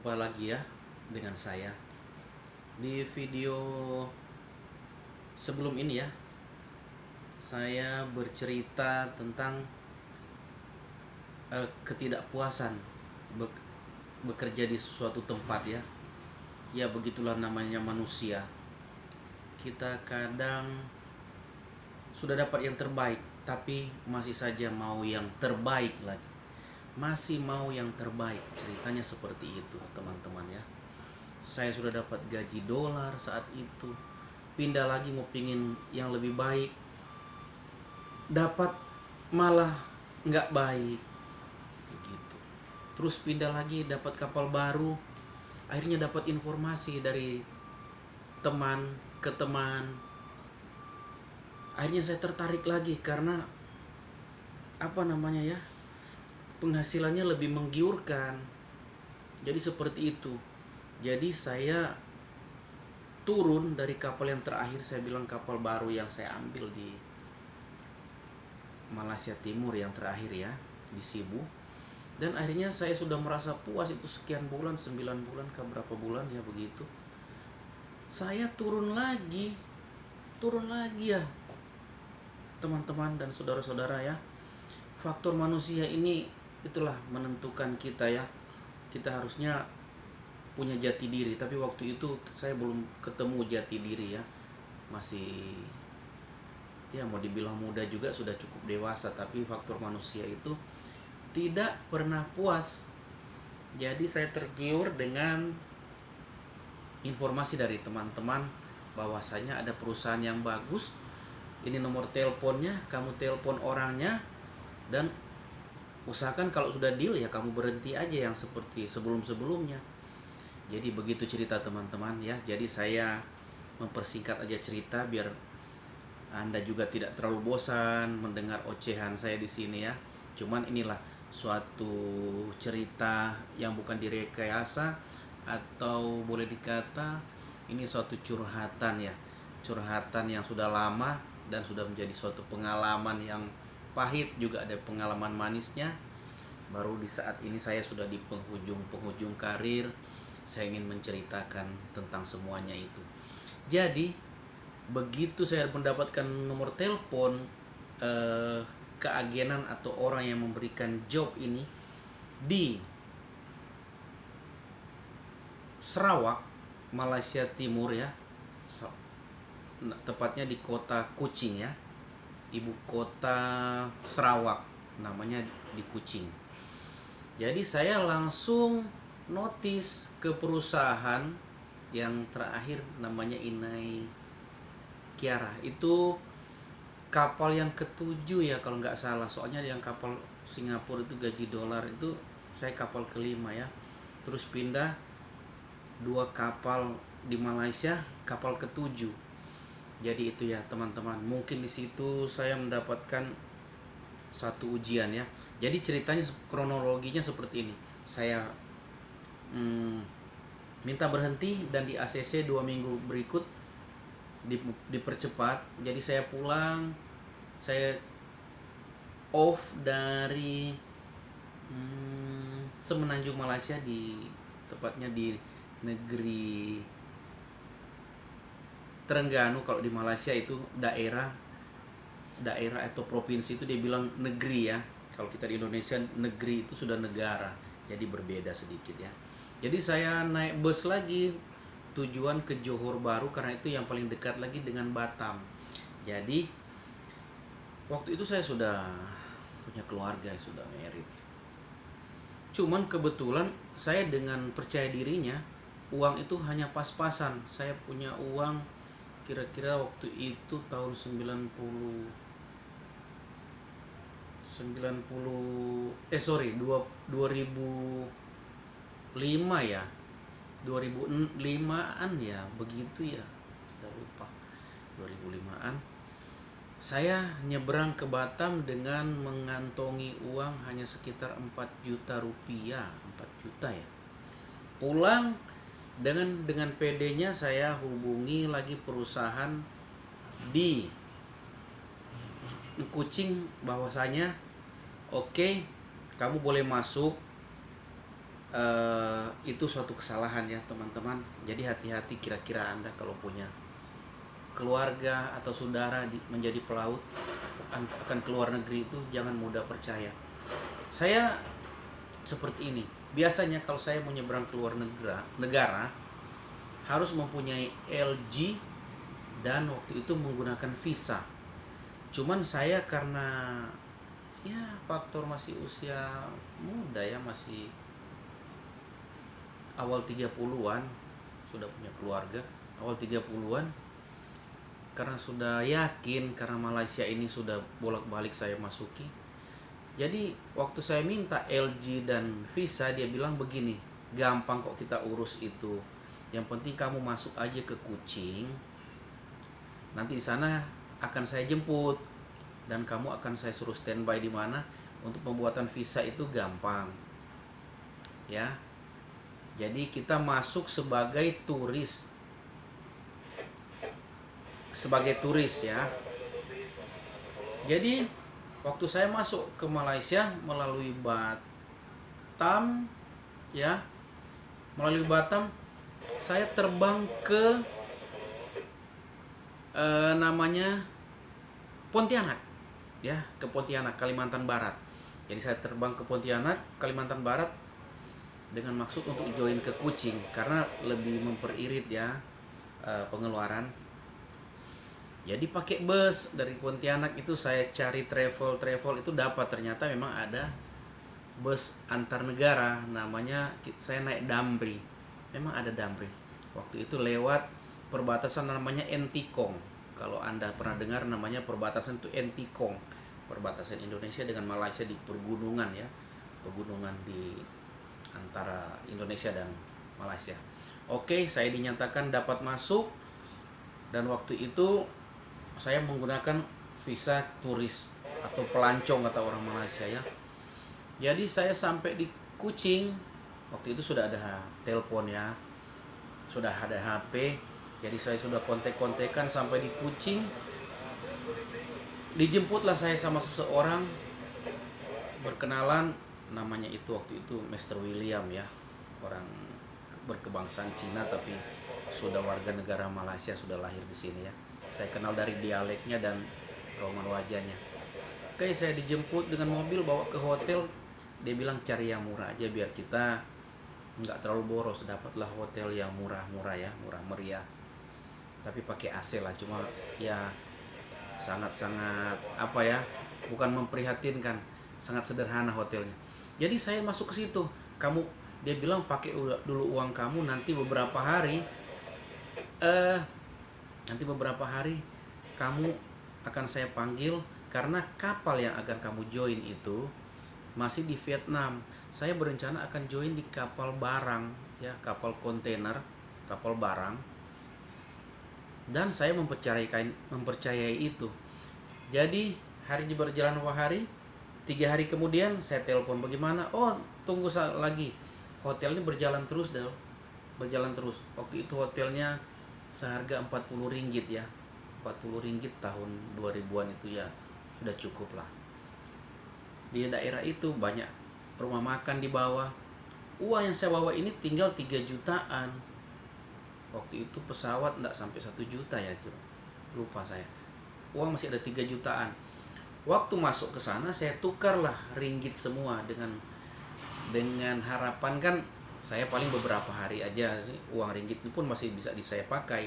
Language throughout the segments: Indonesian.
Jumpa lagi ya dengan saya. Di video sebelum ini ya, saya bercerita tentang ketidakpuasan bekerja di suatu tempat ya. Ya begitulah namanya manusia. Kita kadang sudah dapat yang terbaik, tapi masih saja mau yang terbaik lagi. Masih mau yang terbaik. Ceritanya seperti itu, teman-teman ya. Saya sudah dapat gaji dolar saat itu, pindah lagi mau pingin yang lebih baik, dapat malah nggak baik begitu. Terus pindah lagi dapat kapal baru, akhirnya dapat informasi dari teman ke teman. Akhirnya saya tertarik lagi karena penghasilannya lebih menggiurkan. Jadi seperti itu. Jadi saya turun dari kapal yang terakhir, saya bilang kapal baru yang saya ambil di Malaysia Timur yang terakhir ya, di Sibu. Dan akhirnya saya sudah merasa puas itu sekian bulan, 9 bulan ke berapa bulan ya begitu. Saya turun lagi ya teman-teman dan saudara-saudara ya. Faktor manusia ini itulah menentukan kita ya. Kita harusnya punya jati diri, tapi waktu itu saya belum ketemu jati diri ya, masih ya mau dibilang muda juga, sudah cukup dewasa, tapi faktor manusia itu tidak pernah puas. Jadi saya tergiur dengan informasi dari teman-teman bahwasanya ada perusahaan yang bagus, ini nomor teleponnya, kamu telepon orangnya, dan usahakan kalau sudah deal ya kamu berhenti aja yang seperti sebelum-sebelumnya. Jadi begitu cerita teman-teman ya. Jadi saya mempersingkat aja cerita biar Anda juga tidak terlalu bosan mendengar ocehan saya di sini ya. Cuman inilah suatu cerita yang bukan direkayasa, atau boleh dikata ini suatu curhatan ya. Curhatan yang sudah lama dan sudah menjadi suatu pengalaman yang pahit, juga ada pengalaman manisnya. Baru di saat ini saya sudah di penghujung karir, saya ingin menceritakan tentang semuanya itu. Jadi begitu saya mendapatkan nomor telepon keagenan atau orang yang memberikan job ini di Sarawak, Malaysia Timur ya, tepatnya di kota Kuching ya, ibu kota Sarawak, namanya di Kuching. Jadi saya langsung notis ke perusahaan yang terakhir, namanya Inai Kiara. Itu kapal yang ketujuh ya kalau nggak salah, soalnya yang kapal Singapura itu gaji dolar, itu saya kapal kelima ya. Terus pindah 2 kapal di Malaysia, kapal ketujuh. Jadi itu ya teman-teman, mungkin di situ saya mendapatkan satu ujian ya. Jadi ceritanya kronologinya seperti ini. Saya minta berhenti dan di ACC 2 minggu berikut dipercepat. Jadi saya pulang, saya off dari Semenanjung Malaysia, tepatnya di negeri Terengganu. Kalau di Malaysia itu daerah atau provinsi itu dia bilang negeri ya. Kalau kita di Indonesia negeri itu sudah negara, jadi berbeda sedikit ya. Jadi saya naik bus lagi tujuan ke Johor Bahru, karena itu yang paling dekat lagi dengan Batam. Jadi waktu itu saya sudah punya keluarga, sudah married. Cuman kebetulan saya dengan percaya dirinya, uang itu hanya pas-pasan. Saya punya uang kira-kira waktu itu tahun 2005 ya, 2005-an ya begitu ya, sudah lupa, 2005-an saya nyebrang ke Batam dengan mengantongi uang hanya sekitar 4 juta rupiah, 4 juta ya. Pulang dengan PD-nya saya hubungi lagi perusahaan di Kuching bahwasanya oke, kamu boleh masuk itu suatu kesalahan ya teman-teman. Jadi hati-hati kira-kira Anda kalau punya keluarga atau saudara menjadi pelaut akan keluar negeri itu jangan mudah percaya. Saya seperti ini. Biasanya kalau saya mau nyebrang ke luar negara harus mempunyai LG dan waktu itu menggunakan visa. Cuman saya karena ya faktor masih usia muda ya, masih awal 30-an, sudah punya keluarga, awal 30-an, karena sudah yakin karena Malaysia ini sudah bolak-balik saya masuki. Jadi waktu saya minta LG dan visa, dia bilang begini, gampang kok kita urus itu. Yang penting kamu masuk aja ke Kuching. Nanti di sana akan saya jemput dan kamu akan saya suruh standby di mana. Untuk pembuatan visa itu gampang. Ya. Jadi kita masuk sebagai turis. Sebagai turis ya. Jadi waktu saya masuk ke Malaysia melalui Batam ya. Melalui Batam saya terbang ke namanya Pontianak ya, ke Pontianak, Kalimantan Barat. Jadi saya terbang ke Pontianak, Kalimantan Barat dengan maksud untuk join ke Kuching karena lebih memperirit ya pengeluaran. Jadi pakai bus dari Pontianak itu saya cari travel itu dapat, ternyata memang ada bus antar negara namanya, saya naik Damri. Memang ada Damri. Waktu itu lewat perbatasan namanya Entikong. Kalau Anda pernah dengar namanya perbatasan itu Entikong. Perbatasan Indonesia dengan Malaysia di pergunungan ya. Pegunungan di antara Indonesia dan Malaysia. Oke, saya dinyatakan dapat masuk. Dan waktu itu saya menggunakan visa turis atau pelancong kata orang Malaysia ya. Jadi saya sampai di Kuching. Waktu itu sudah ada telepon ya. Sudah ada HP. Jadi saya sudah kontek-kontekan sampai di Kuching. Dijemputlah saya sama seseorang, berkenalan, namanya itu waktu itu Mr. William ya. Orang berkebangsaan Cina tapi sudah warga negara Malaysia, sudah lahir di sini ya. Saya kenal dari dialeknya dan roman wajahnya. Oke, saya dijemput dengan mobil, bawa ke hotel. Dia bilang cari yang murah aja biar kita nggak terlalu boros. Dapatlah hotel yang murah-murah ya, murah meriah. Tapi pakai AC lah, cuma ya sangat-sangat apa ya, bukan memprihatinkan, sangat sederhana hotelnya. Jadi saya masuk ke situ. Dia bilang pakai dulu uang kamu, nanti beberapa hari kamu akan saya panggil karena kapal yang akan kamu join itu masih di Vietnam. Saya berencana akan join di kapal barang ya, kapal kontainer, kapal barang. Dan saya mempercayai itu. Jadi hari berjalan hari, 3 hari kemudian saya telepon, bagaimana? Oh, tunggu lagi. Hotelnya berjalan terus. Waktu itu hotelnya seharga 40 ringgit ya. 40 ringgit tahun 2000-an itu ya sudah cukup lah. Di daerah itu banyak rumah makan di bawah. Uang yang saya bawa ini tinggal 3 jutaan. Waktu itu pesawat enggak sampai 1 juta ya, lupa saya. Uang masih ada 3 jutaan. Waktu masuk ke sana saya tukarlah ringgit semua dengan harapan kan saya paling beberapa hari aja sih, uang ringgit itu pun masih bisa saya pakai.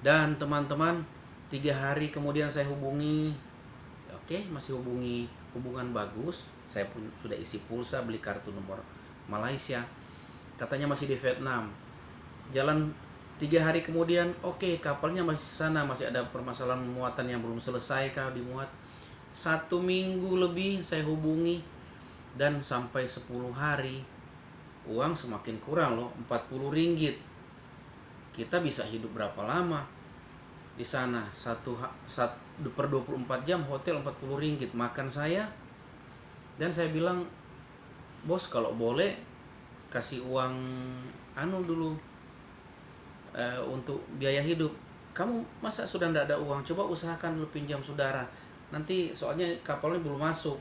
Dan teman-teman, 3 hari kemudian saya hubungi, masih hubungan bagus. Saya pun sudah isi pulsa, beli kartu nomor Malaysia. Katanya masih di Vietnam. Jalan 3 hari kemudian, kapalnya masih sana, masih ada permasalahan muatan yang belum selesai dimuat. 1 minggu lebih saya hubungi dan sampai 10 hari uang semakin kurang loh, 40 ringgit. Kita bisa hidup berapa lama di sana? Per 24 jam hotel 40 ringgit makan saya. Dan saya bilang, bos kalau boleh kasih uang dulu untuk biaya hidup. Kamu masa sudah tidak ada uang? Coba usahakan dulu pinjam saudara. Nanti soalnya kapalnya belum masuk.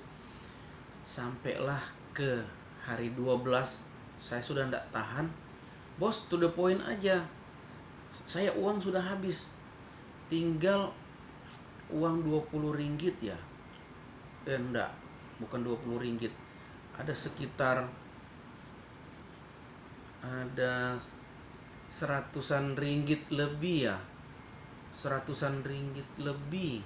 Sampailah ke hari 12 saya sudah tidak tahan. Bos, to the point aja. Saya uang sudah habis. Tinggal uang 20 ringgit ya. Enggak, bukan 20 ringgit. Ada sekitar seratusan ringgit lebih ya. Seratusan ringgit lebih.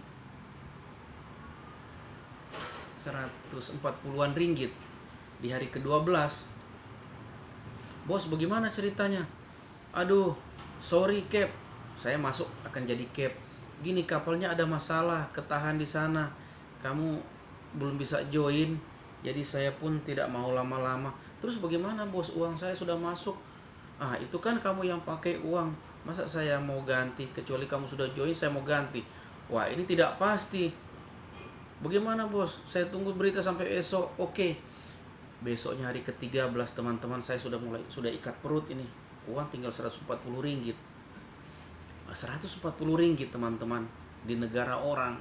140-an ringgit di hari ke-12. Bos, bagaimana ceritanya? Aduh, sorry Cap, saya masuk akan jadi Cap. Gini, kapalnya ada masalah, ketahan di sana. Kamu belum bisa join, jadi saya pun tidak mau lama-lama. Terus bagaimana bos? Uang saya sudah masuk. Ah, itu kan kamu yang pakai uang. Masa saya mau ganti? Kecuali kamu sudah join, saya mau ganti. Wah, ini tidak pasti. Bagaimana bos? Saya tunggu berita sampai esok. Oke. Besoknya hari ke-13 teman-teman, saya sudah ikat perut ini. Uang tinggal 140 ringgit. 140 ringgit teman-teman di negara orang.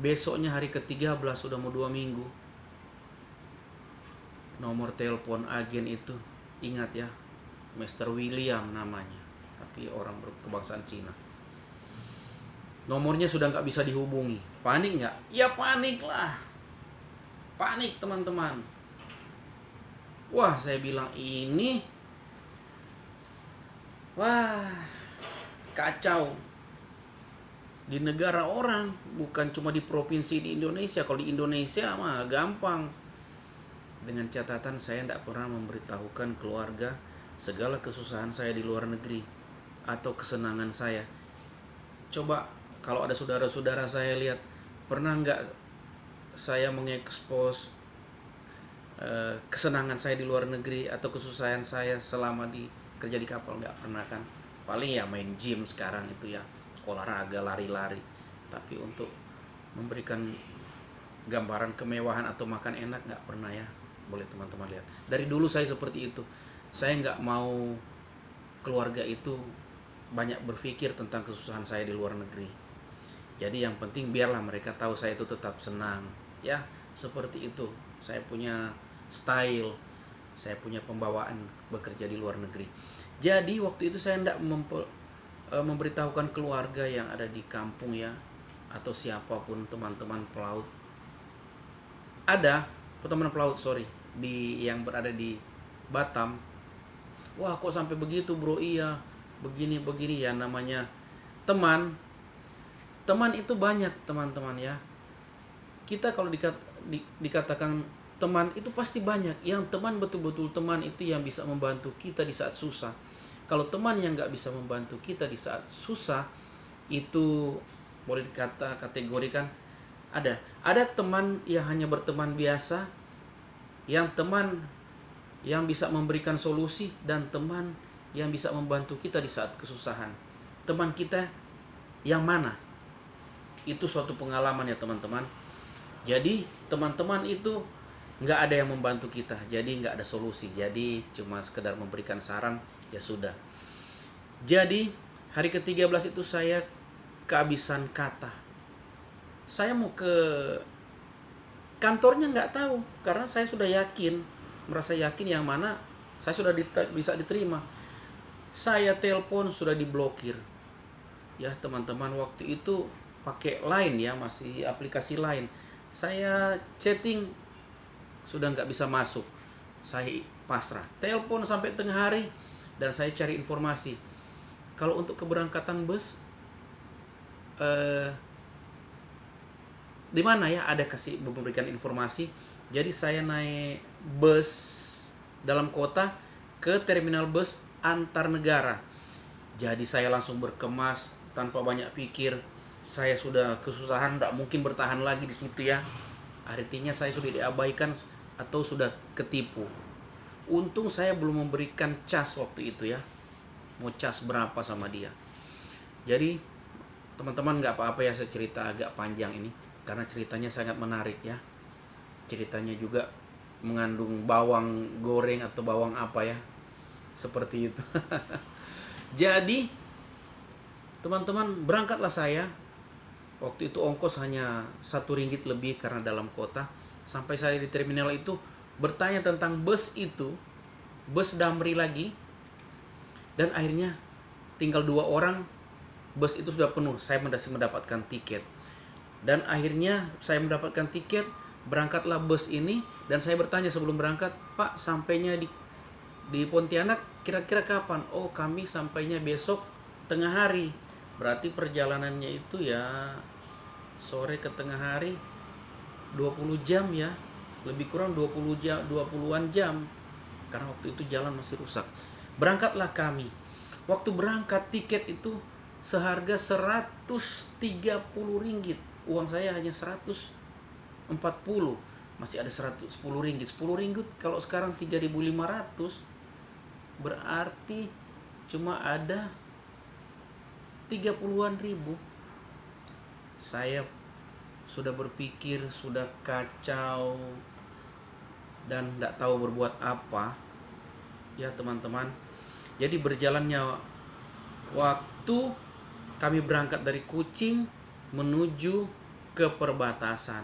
Besoknya hari ke-13 sudah mau 2 minggu. Nomor telepon agen itu, ingat ya, Mr. William namanya, tapi orang berkebangsaan Cina. Nomornya sudah nggak bisa dihubungi. Panik nggak? Ya panik lah. Panik teman-teman. Wah, saya bilang ini, wah, kacau. Di negara orang, bukan cuma di provinsi di Indonesia. Kalau di Indonesia mah gampang. Dengan catatan saya tidak pernah memberitahukan keluarga segala kesusahan saya di luar negeri atau kesenangan saya. Coba kalau ada saudara-saudara saya lihat, pernah nggak saya mengekspos kesenangan saya di luar negeri atau kesusahan saya selama kerja di kapal? Nggak pernah kan. Paling ya main gym sekarang itu ya, olahraga, lari-lari. Tapi untuk memberikan gambaran kemewahan atau makan enak nggak pernah ya. Boleh teman-teman lihat. Dari dulu saya seperti itu. Saya nggak mau keluarga itu banyak berpikir tentang kesusahan saya di luar negeri. Jadi yang penting biarlah mereka tahu saya itu tetap senang. Ya, seperti itu. Saya punya style, saya punya pembawaan bekerja di luar negeri. Jadi waktu itu saya tidak memberitahukan keluarga yang ada di kampung ya, atau siapapun teman-teman pelaut. Ada teman pelaut yang berada di Batam. Wah, kok sampai begitu bro? Iya, begini ya, namanya teman itu banyak teman-teman ya. Kita kalau dikatakan teman itu pasti banyak. Yang teman betul-betul teman itu yang bisa membantu kita di saat susah. Kalau teman yang nggak bisa membantu kita di saat susah, itu boleh kategorikan ada teman yang hanya berteman biasa, yang teman yang bisa memberikan solusi, dan teman yang bisa membantu kita di saat kesusahan. Teman kita yang mana? Itu suatu pengalaman ya teman-teman. Jadi teman-teman itu nggak ada yang membantu kita, jadi nggak ada solusi, jadi cuma sekedar memberikan saran, ya sudah. Jadi hari ke-13 itu saya kehabisan kata. Saya mau ke kantornya nggak tahu, karena saya sudah merasa yakin yang mana saya sudah bisa diterima. Saya telepon sudah diblokir. Ya teman-teman, waktu itu pakai Line ya, masih aplikasi Line. Saya chatting sudah nggak bisa masuk. Saya pasrah. Telepon sampai tengah hari dan saya cari informasi. Kalau untuk keberangkatan bus, di mana ya, ada kasih memberikan informasi. Jadi saya naik bus dalam kota ke terminal bus antar negara. Jadi saya langsung berkemas tanpa banyak pikir. Saya sudah kesusahan, tidak mungkin bertahan lagi di situ ya. Artinya saya sudah diabaikan atau sudah ketipu. Untung saya belum memberikan cas waktu itu ya. Mau cas berapa sama dia. Jadi teman-teman, nggak apa-apa ya saya cerita agak panjang ini, karena ceritanya sangat menarik ya. Ceritanya juga mengandung bawang goreng atau bawang apa ya, seperti itu. Jadi teman-teman, berangkatlah saya. Waktu itu ongkos hanya 1 ringgit lebih karena dalam kota. Sampai saya di terminal itu bertanya tentang bus itu, bus Damri lagi, dan akhirnya tinggal 2 orang, bus itu sudah penuh. Saya masih mendapatkan tiket, dan akhirnya saya mendapatkan tiket, berangkatlah bus ini, dan saya bertanya sebelum berangkat, Pak, sampainya di Pontianak kira-kira kapan? Oh, kami sampainya besok tengah hari. Berarti perjalanannya itu ya sore ke tengah hari 20 jam ya. Lebih kurang 20 jam, 20-an jam. Karena waktu itu jalan masih rusak. Berangkatlah kami. Waktu berangkat tiket itu seharga 130 ringgit. Uang saya hanya 140. Masih ada 110 ringgit. 10 ringgit kalau sekarang 3.500. Berarti cuma ada 30-an ribu. Saya sudah berpikir, sudah kacau, dan tidak tahu berbuat apa. Ya teman-teman. Jadi berjalannya waktu, kami berangkat dari Kuching menuju ke perbatasan.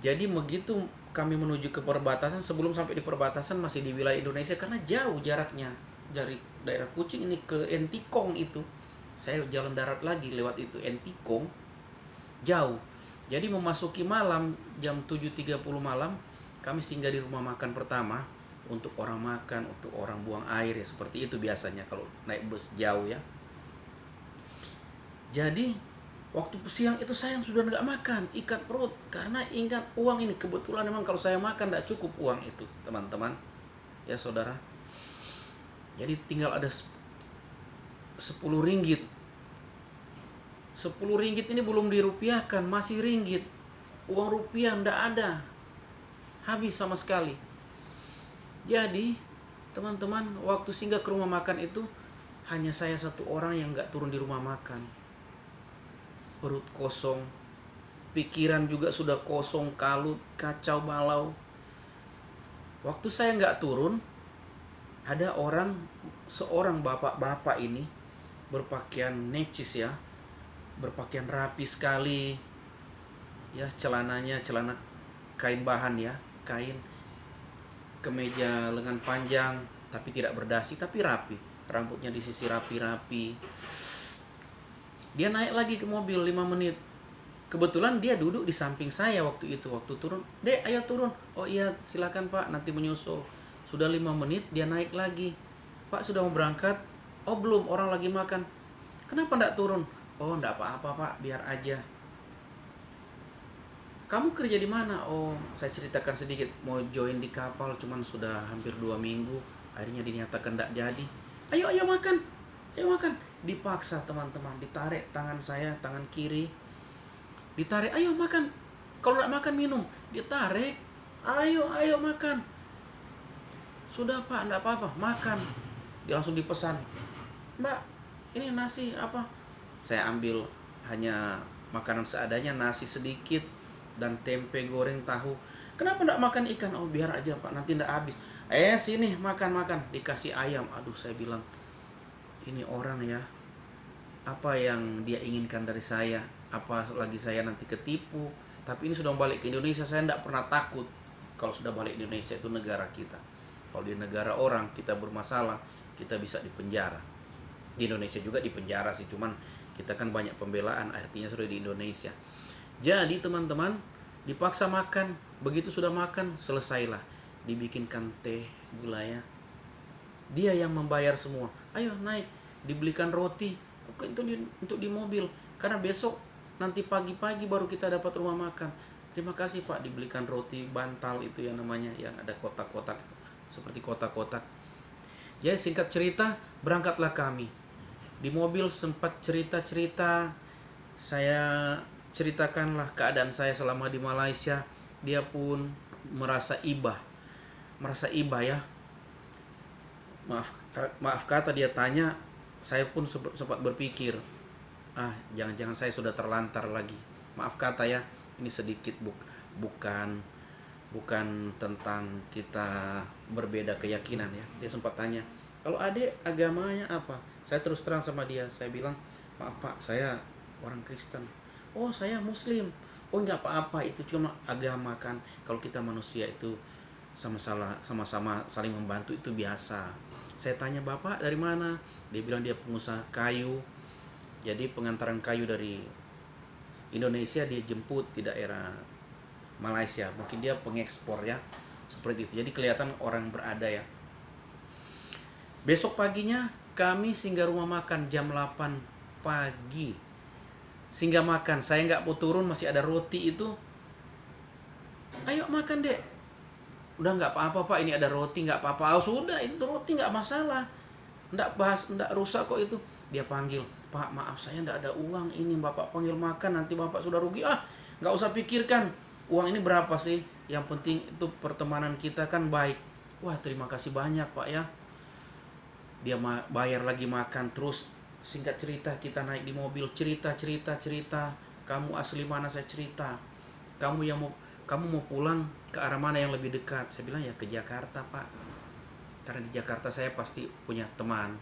Jadi begitu kami menuju ke perbatasan, sebelum sampai di perbatasan masih di wilayah Indonesia karena jauh jaraknya dari daerah Kuching ini ke Entikong itu. Saya jalan darat lagi lewat itu Entikong, jauh. Jadi memasuki malam jam 7.30 malam, kami singgah di rumah makan pertama untuk orang makan, untuk orang buang air ya, seperti itu biasanya kalau naik bus jauh ya. Jadi waktu siang itu saya sudah nggak makan, ikat perut karena ingat uang ini. Kebetulan memang kalau saya makan nggak cukup uang itu, teman-teman ya saudara. Jadi tinggal ada 10 ringgit. 10 ringgit ini belum dirupiahkan, masih ringgit. Uang rupiah nggak ada, habis sama sekali. Jadi teman-teman, waktu singgah ke rumah makan itu hanya saya satu orang yang nggak turun di rumah makan. Perut kosong, pikiran juga sudah kosong, kalut, kacau balau. Waktu saya nggak turun, ada seorang bapak-bapak ini berpakaian necis ya, berpakaian rapi sekali, ya celananya celana kain bahan ya, kain, kemeja lengan panjang, tapi tidak berdasi, tapi rapi, rambutnya disisir rapi-rapi. Dia naik lagi ke mobil 5 menit. Kebetulan dia duduk di samping saya waktu itu. Waktu turun, Dek ayo turun. Oh iya silakan Pak, nanti menyusul. Sudah 5 menit dia naik lagi. Pak sudah mau berangkat? Oh belum, orang lagi makan. Kenapa enggak turun? Oh enggak apa-apa Pak, biar aja. Kamu kerja di mana? Oh saya ceritakan sedikit, mau join di kapal, cuman sudah hampir 2 minggu. Akhirnya dinyatakan enggak jadi. Ayo makan, ayo makan. Dipaksa teman-teman, ditarik tangan saya, tangan kiri, ditarik, ayo makan, kalau nggak makan minum, ditarik, ayo makan. Sudah Pak, nggak apa-apa, makan. Dia langsung dipesan, Mbak ini nasi apa? Saya ambil hanya makanan seadanya, nasi sedikit dan tempe goreng tahu. Kenapa nggak makan ikan? Oh biar aja Pak, nanti nggak habis. Sini makan. Dikasih ayam. Aduh saya bilang, ini orang ya, apa yang dia inginkan dari saya? Apa lagi saya nanti ketipu? Tapi ini sudah balik ke Indonesia, saya tidak pernah takut. Kalau sudah balik ke Indonesia, itu negara kita. Kalau di negara orang kita bermasalah, kita bisa dipenjara. Di Indonesia juga dipenjara sih, cuman kita kan banyak pembelaan, artinya sudah di Indonesia. Jadi teman-teman, dipaksa makan. Begitu sudah makan, selesailah, dibikinkan teh, gula ya. Dia yang membayar semua. Ayo naik, dibelikan roti untuk di mobil, karena besok nanti pagi-pagi baru kita dapat rumah makan. Terima kasih Pak, dibelikan roti bantal itu yang namanya, yang ada kotak-kotak seperti kotak-kotak. Jadi singkat cerita, berangkatlah kami. Di mobil sempat cerita-cerita, saya ceritakanlah keadaan saya selama di Malaysia. Dia pun merasa iba ya. Maaf kata dia tanya, saya pun sempat berpikir, jangan-jangan saya sudah terlantar lagi. Maaf kata ya, ini sedikit bukan tentang kita berbeda keyakinan ya. Dia sempat tanya, kalau adik agamanya apa? Saya terus terang sama dia, saya bilang, maaf Pak, saya orang Kristen. Oh saya Muslim. Oh nggak apa-apa, itu cuma agama kan. Kalau kita manusia itu sama-sama saling membantu itu biasa. Saya tanya, bapak dari mana? Dia bilang dia pengusaha kayu. Jadi pengantaran kayu dari Indonesia dia jemput di daerah Malaysia. Mungkin dia pengekspor ya. Seperti itu. Jadi kelihatan orang berada ya. Besok paginya kami singgah rumah makan jam 8 pagi. Singgah makan, saya nggak mau turun, masih ada roti itu. Ayo makan dek. Udah nggak apa-apa pak, ini ada roti, nggak apa-apa. Oh, sudah, itu roti nggak masalah. Nggak rusak kok itu. Dia panggil, pak maaf saya nggak ada uang, ini bapak panggil makan, nanti bapak sudah rugi. Ah, nggak usah pikirkan, uang ini berapa sih? Yang penting itu pertemanan kita kan baik. Wah terima kasih banyak pak ya. Dia bayar lagi makan terus. Singkat cerita kita naik di mobil, cerita. Kamu asli mana, saya cerita. Kamu mau pulang ke arah mana yang lebih dekat? Saya bilang ya ke Jakarta pak. Karena di Jakarta saya pasti punya teman.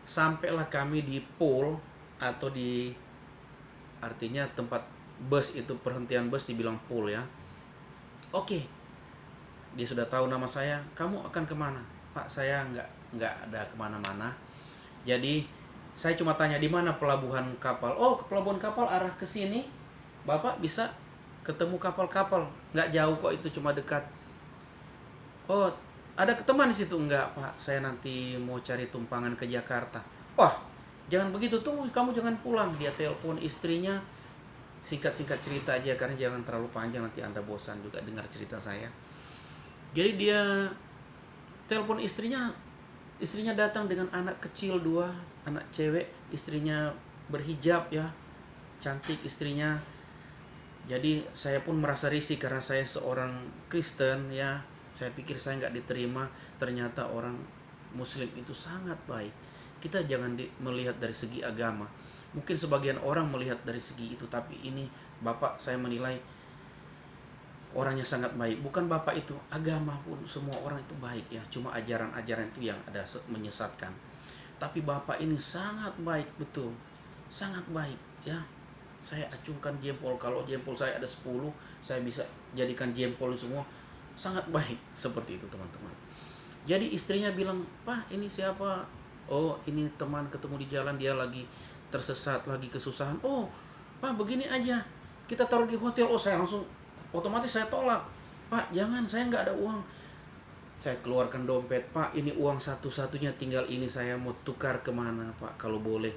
Sampailah kami di pool atau di, artinya tempat bus itu, perhentian bus dibilang pool ya. Oke. Dia sudah tahu nama saya. Kamu akan kemana? Pak saya nggak ada kemana-mana. Jadi saya cuma tanya di mana pelabuhan kapal. Oh pelabuhan kapal arah ke sini. Bapak bisa ketemu kapal-kapal. Nggak jauh kok, itu cuma dekat. Oh ada teman di situ? Enggak pak, saya nanti mau cari tumpangan ke Jakarta. Wah jangan begitu, tunggu, kamu jangan pulang. Dia telepon istrinya. Singkat cerita aja karena jangan terlalu panjang, nanti Anda bosan juga dengar cerita saya. Jadi dia telepon istrinya datang dengan anak kecil 2, anak cewek. Istrinya berhijab ya, cantik istrinya. Jadi saya pun merasa risih karena saya seorang Kristen ya. Saya pikir saya nggak diterima. Ternyata orang Muslim itu sangat baik. Kita jangan melihat dari segi agama. Mungkin sebagian orang melihat dari segi itu, tapi ini Bapak saya menilai orangnya sangat baik. Bukan Bapak itu, agama pun semua orang itu baik ya. Cuma ajaran-ajaran itu yang ada menyesatkan. Tapi Bapak ini sangat baik, betul. Sangat baik ya. Saya acungkan jempol. Kalau jempol saya ada 10, saya bisa jadikan jempol semua. Sangat baik seperti itu teman-teman. Jadi istrinya bilang, "Pak, ini siapa?" "Oh, ini teman, ketemu di jalan, dia lagi tersesat, lagi kesusahan." "Oh, Pak, begini aja. Kita taruh di hotel." Oh, saya langsung otomatis saya tolak. "Pak, jangan, saya nggak ada uang." Saya keluarkan dompet. "Pak, ini uang satu-satunya, tinggal ini, saya mau tukar kemana Pak kalau boleh."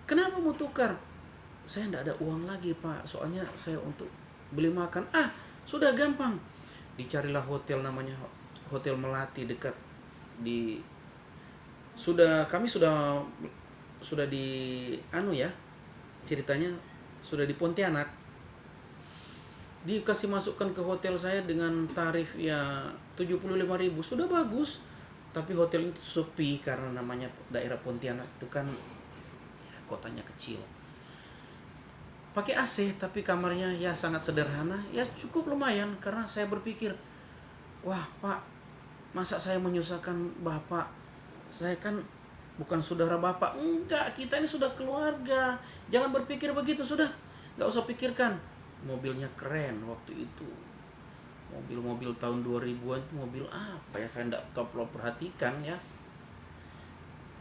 "Kenapa mau tukar?" "Saya nggak ada uang lagi Pak, soalnya saya untuk beli makan." "Ah, sudah gampang. Dicarilah hotel, namanya Hotel Melati, dekat di, kami sudah di ya, ceritanya sudah di Pontianak. Dikasih masukkan ke hotel saya dengan tarif ya 75.000, sudah bagus. Tapi hotel itu sepi karena namanya daerah Pontianak itu kan ya, kotanya kecil. Pakai AC tapi kamarnya ya sangat sederhana, ya cukup lumayan. Karena saya berpikir, wah Pak, masa saya menyusahkan Bapak? Saya kan bukan saudara Bapak. Enggak, kita ini sudah keluarga. Jangan berpikir begitu, sudah, nggak usah pikirkan. Mobilnya keren waktu itu. Mobil-mobil tahun 2000-an itu mobil apa ya, saya nggak perhatikan ya.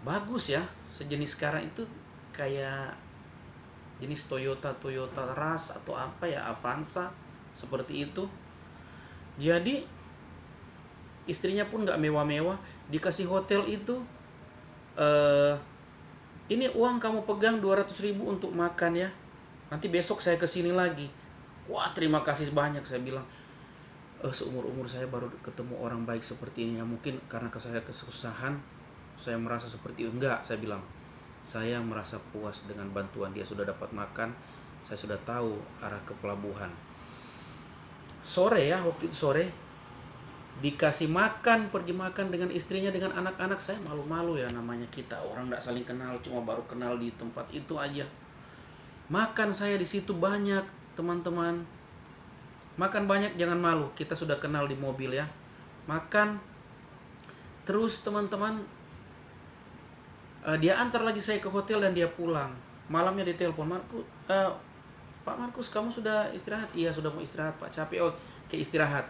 Bagus ya, sejenis sekarang itu kayak jenis Toyota Rush atau apa ya, Avanza, seperti itu. Jadi istrinya pun nggak mewah-mewah, dikasih hotel itu. Ini uang kamu pegang 200.000 untuk makan ya, nanti besok saya kesini lagi. Wah terima kasih banyak, saya bilang. Seumur-umur saya baru ketemu orang baik seperti ini ya. Mungkin karena saya kesusahan, saya merasa seperti itu. Enggak, saya bilang, saya merasa puas dengan bantuan. Dia sudah dapat makan, saya sudah tahu arah ke pelabuhan. Sore ya, waktu itu sore dikasih makan, pergi makan dengan istrinya, dengan anak-anak. Saya malu-malu ya, namanya kita orang nggak saling kenal, cuma baru kenal di tempat itu aja. Makan saya di situ banyak teman-teman. Makan banyak, jangan malu, kita sudah kenal di mobil ya. Makan terus teman-teman. Dia antar lagi saya ke hotel dan dia pulang. Malamnya dia telepon, Pak Markus, kamu sudah istirahat? Iya, sudah mau istirahat Pak, capek. Oh, ke istirahat.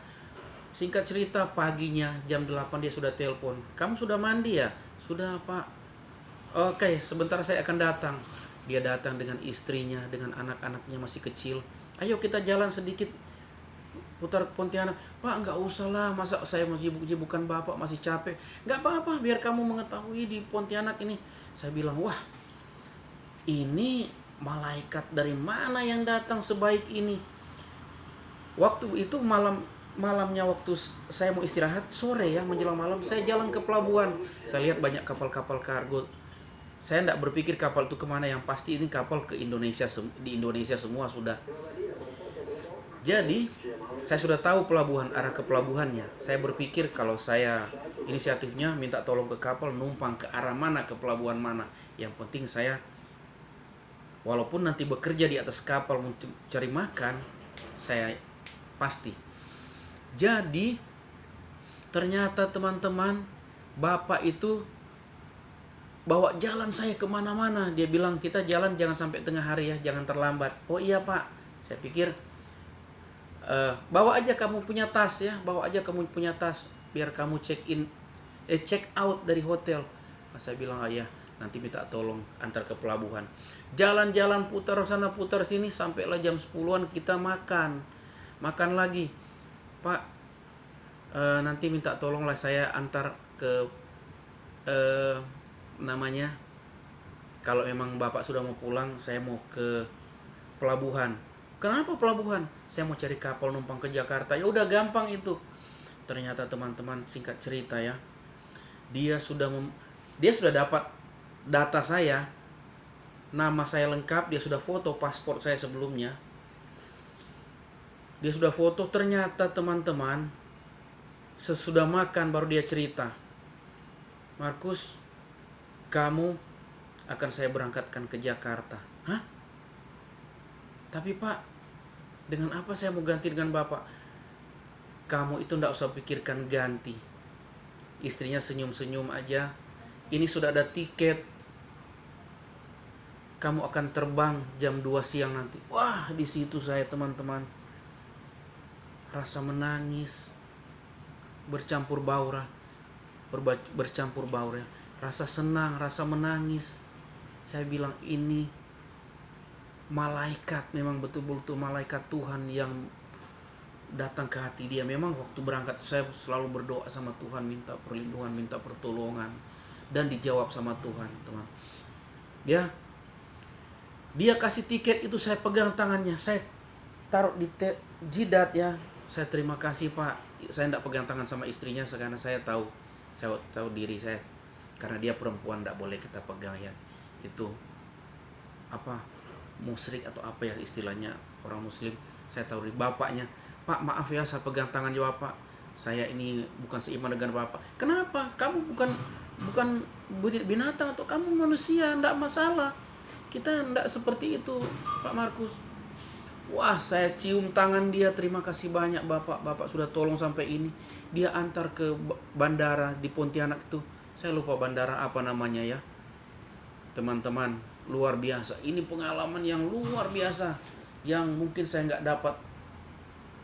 Singkat cerita, paginya jam 8 dia sudah telepon. Kamu sudah mandi ya? Sudah Pak. Oke, sebentar saya akan datang. Dia datang dengan istrinya, dengan anak-anaknya masih kecil. Ayo kita jalan sedikit putar ke Pontianak. Pak, nggak usah lah, masa saya masih bukan bapak, masih capek. Nggak apa-apa, biar kamu mengetahui di Pontianak ini. Saya bilang, wah, ini malaikat dari mana yang datang sebaik ini? Waktu itu malamnya, waktu saya mau istirahat, sore ya, menjelang malam, saya jalan ke pelabuhan. Saya lihat banyak kapal-kapal kargo. Saya tidak berpikir kapal itu kemana, yang pasti ini kapal ke Indonesia, di Indonesia semua sudah. Jadi saya sudah tahu pelabuhan, arah ke pelabuhannya. Saya berpikir kalau saya inisiatifnya minta tolong ke kapal, numpang ke arah mana, ke pelabuhan mana. Yang penting saya, walaupun nanti bekerja di atas kapal untuk cari makan, saya pasti. Jadi ternyata teman-teman, bapak itu bawa jalan saya kemana-mana. Dia bilang, kita jalan jangan sampai tengah hari ya, jangan terlambat. Oh iya Pak. Saya pikir, bawa aja kamu punya tas ya, bawa aja kamu punya tas, biar kamu check out dari hotel. Saya bilang, ya nanti minta tolong antar ke pelabuhan. Jalan-jalan putar sana putar sini, sampailah jam 10-an kita makan lagi. Pak, nanti minta tolonglah saya antar ke namanya, kalau memang bapak sudah mau pulang, saya mau ke pelabuhan. Kenapa pelabuhan? Saya mau cari kapal numpang ke Jakarta. Ya udah, gampang itu. Ternyata teman-teman, singkat cerita ya, dia sudah dapat data saya, nama saya lengkap, dia sudah foto paspor saya sebelumnya. Dia sudah foto. Ternyata teman-teman, sesudah makan baru dia cerita, Markus, kamu akan saya berangkatkan ke Jakarta. Hah? Tapi Pak, dengan apa saya mau ganti dengan Bapak? Kamu itu tidak usah pikirkan ganti. Istrinya senyum-senyum aja. Ini sudah ada tiket. Kamu akan terbang jam 2 siang nanti. Wah, di situ saya teman-teman, rasa menangis bercampur baur ya. Rasa senang, rasa menangis. Saya bilang, ini malaikat, memang betul-betul malaikat Tuhan yang datang ke hati dia. Memang waktu berangkat saya selalu berdoa sama Tuhan, minta perlindungan, minta pertolongan, dan dijawab sama Tuhan, teman. Dia kasih tiket itu, saya pegang tangannya, saya taruh di jidat ya. Saya terima kasih Pak. Saya tidak pegang tangan sama istrinya karena saya tahu diri saya, karena dia perempuan, tidak boleh kita pegang ya. Itu apa, musyrik atau apa ya istilahnya, orang muslim. Saya tahu dari bapaknya, Pak maaf ya saya pegang tangan Bapak, saya ini bukan seiman dengan Bapak. Kenapa? Kamu bukan binatang atau kamu manusia, tidak masalah. Kita tidak seperti itu Pak Markus. Wah, saya cium tangan dia, terima kasih banyak Bapak sudah tolong sampai ini. Dia antar ke bandara di Pontianak itu. Saya lupa bandara apa namanya ya. Teman-teman, luar biasa. Ini pengalaman yang luar biasa, yang mungkin saya nggak dapat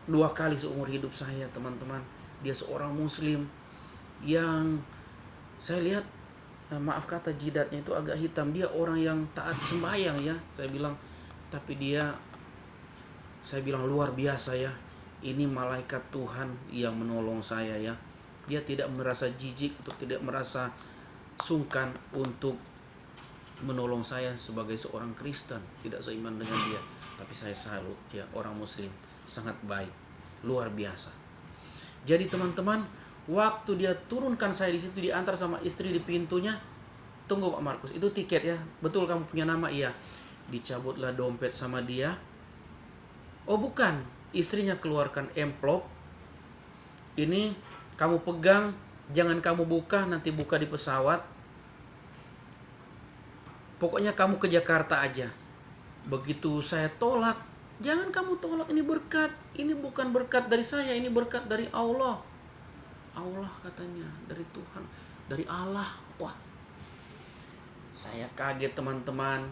2 kali seumur hidup saya, teman-teman. Dia seorang muslim yang saya lihat, maaf kata, jidatnya itu agak hitam. Dia orang yang taat sembahyang ya. Saya bilang luar biasa ya. Ini malaikat Tuhan yang menolong saya ya. Dia tidak merasa jijik atau tidak merasa sungkan untuk menolong saya sebagai seorang Kristen, tidak seiman dengan dia. Tapi saya salut ya, orang muslim sangat baik, luar biasa. Jadi teman-teman, waktu dia turunkan saya di situ, diantar sama istri di pintunya. Tunggu Pak Markus, itu tiket ya? Betul kamu punya nama? Iya. Dicabutlah dompet sama dia. Oh bukan, istrinya keluarkan amplop. Ini kamu pegang, jangan kamu buka, nanti buka di pesawat. Pokoknya kamu ke Jakarta aja. Begitu saya tolak, jangan kamu tolak, ini berkat. Ini bukan berkat dari saya, ini berkat dari Allah. Allah katanya, dari Tuhan, dari Allah. Wah, saya kaget teman-teman.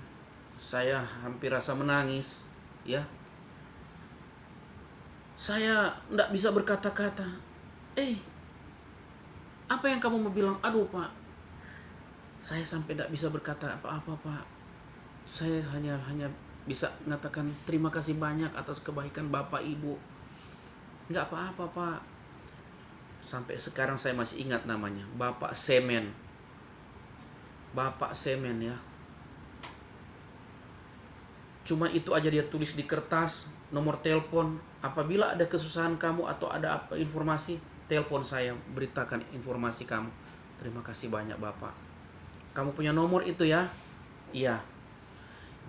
Saya hampir rasa menangis. ya. Saya nggak bisa berkata-kata. Apa yang kamu mau bilang? Aduh Pak, saya sampai nggak bisa berkata apa-apa Pak. Saya hanya bisa mengatakan terima kasih banyak atas kebaikan Bapak Ibu. Nggak apa-apa Pak. Sampai sekarang saya masih ingat namanya, Bapak Semen. Bapak Semen ya. Cuma itu aja dia tulis di kertas, nomor telepon. Apabila ada kesusahan kamu atau ada apa informasi, telepon saya, beritakan informasi kamu. Terima kasih banyak Bapak. Kamu punya nomor itu ya? Iya.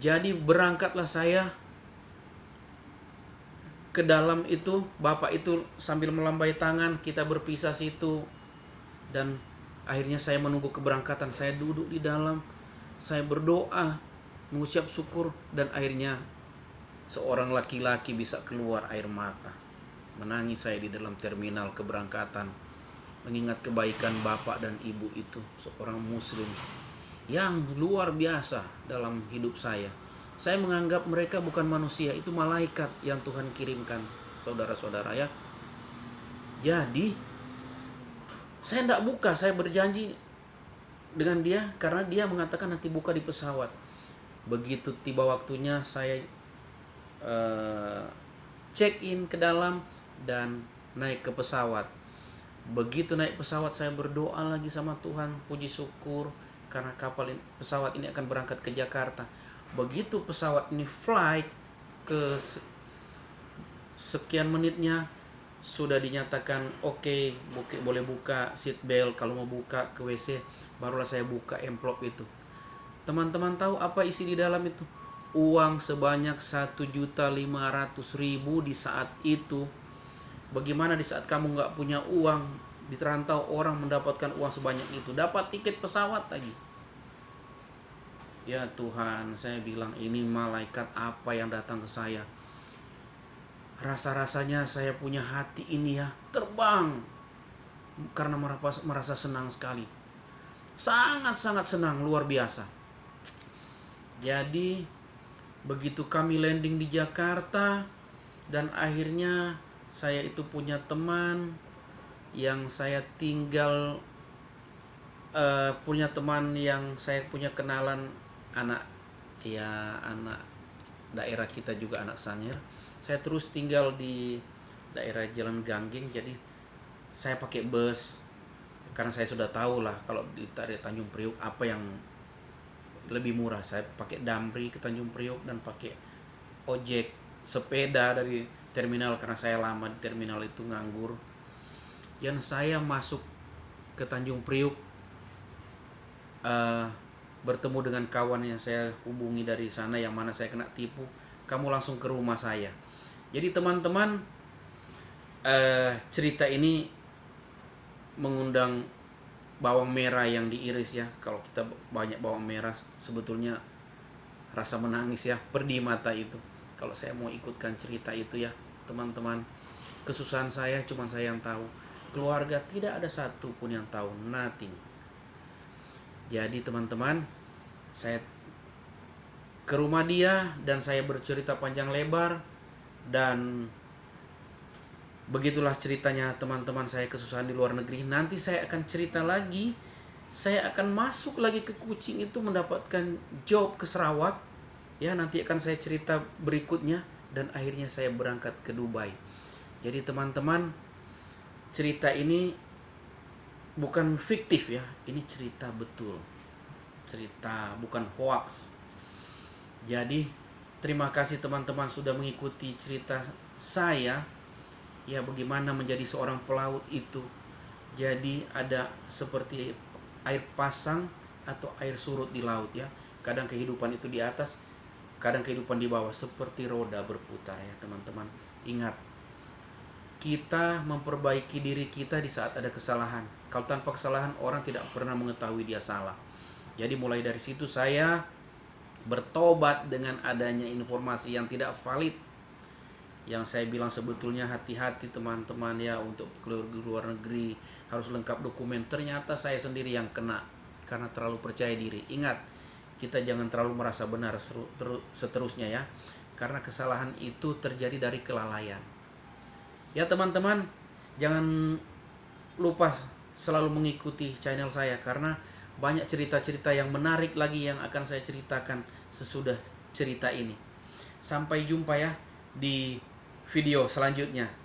Jadi berangkatlah saya ke dalam itu. Bapak itu sambil melambai tangan, kita berpisah situ. Dan akhirnya saya menunggu keberangkatan. Saya duduk di dalam, saya berdoa, mengucap syukur, dan akhirnya seorang laki-laki bisa keluar air mata. Menangis saya di dalam terminal keberangkatan, mengingat kebaikan bapak dan ibu itu, seorang muslim yang luar biasa dalam hidup saya. Saya menganggap mereka bukan manusia, itu malaikat yang Tuhan kirimkan, saudara-saudara ya. Jadi saya tidak buka, saya berjanji dengan dia karena dia mengatakan nanti buka di pesawat. Begitu tiba waktunya saya check in ke dalam dan naik ke pesawat. Begitu naik pesawat saya berdoa lagi sama Tuhan, puji syukur karena pesawat ini akan berangkat ke Jakarta. Begitu pesawat ini flight ke sekian menitnya, sudah dinyatakan oke, boleh buka seat belt. Kalau mau buka ke WC, barulah saya buka envelope itu. Teman-teman tahu apa isi di dalam itu? Uang sebanyak 1.500.000 di saat itu. Bagaimana di saat kamu nggak punya uang, di terantau orang mendapatkan uang sebanyak itu, dapat tiket pesawat lagi. Ya Tuhan, saya bilang ini malaikat apa yang datang ke saya. Rasa-rasanya saya punya hati ini ya terbang karena merasa senang sekali. Sangat-sangat senang, luar biasa. Jadi begitu kami landing di Jakarta, dan akhirnya saya itu punya teman yang saya tinggal, punya teman yang saya punya kenalan anak daerah kita juga, anak Sangir. Saya terus tinggal di daerah Jalan Gangging, jadi saya pakai bus karena saya sudah tahu lah kalau di Tanjung Priuk apa yang lebih murah. Saya pakai Damri ke Tanjung Priuk dan pakai ojek sepeda dari terminal karena saya lama di terminal itu nganggur. Dan saya masuk ke Tanjung Priuk, bertemu dengan kawan yang saya hubungi dari sana yang mana saya kena tipu. Kamu langsung ke rumah saya. Jadi teman-teman, cerita ini mengundang bawang merah yang diiris ya. Kalau kita banyak bawang merah, sebetulnya rasa menangis ya, pedih mata itu. Kalau saya mau ikutkan cerita itu ya teman-teman. Kesusahan saya cuma saya yang tahu. Keluarga tidak ada satu pun yang tahu, nothing. Jadi teman-teman, saya ke rumah dia dan saya bercerita panjang lebar. Dan begitulah ceritanya teman-teman saya kesusahan di luar negeri. Nanti saya akan cerita lagi. Saya akan masuk lagi ke Kucing itu mendapatkan job ke Sarawak. Ya, nanti akan saya cerita berikutnya. Dan akhirnya saya berangkat ke Dubai. Jadi teman-teman, cerita ini bukan fiktif ya. Ini cerita betul. Cerita bukan hoax. Jadi terima kasih teman-teman sudah mengikuti cerita saya. Ya, bagaimana menjadi seorang pelaut itu. Jadi ada seperti air pasang atau air surut di laut ya. Kadang kehidupan itu di atas, kadang kehidupan di bawah, seperti roda berputar ya teman-teman. Ingat, kita memperbaiki diri kita di saat ada kesalahan. Kalau tanpa kesalahan, orang tidak pernah mengetahui dia salah. Jadi mulai dari situ saya bertobat dengan adanya informasi yang tidak valid. Yang saya bilang sebetulnya hati-hati teman-teman ya, untuk keluar luar negeri harus lengkap dokumen. Ternyata saya sendiri yang kena karena terlalu percaya diri. Ingat, kita jangan terlalu merasa benar seterusnya ya. karena kesalahan itu terjadi dari kelalaian. Ya teman-teman, jangan lupa selalu mengikuti channel saya karena banyak cerita-cerita yang menarik lagi yang akan saya ceritakan sesudah cerita ini. Sampai jumpa ya di video selanjutnya.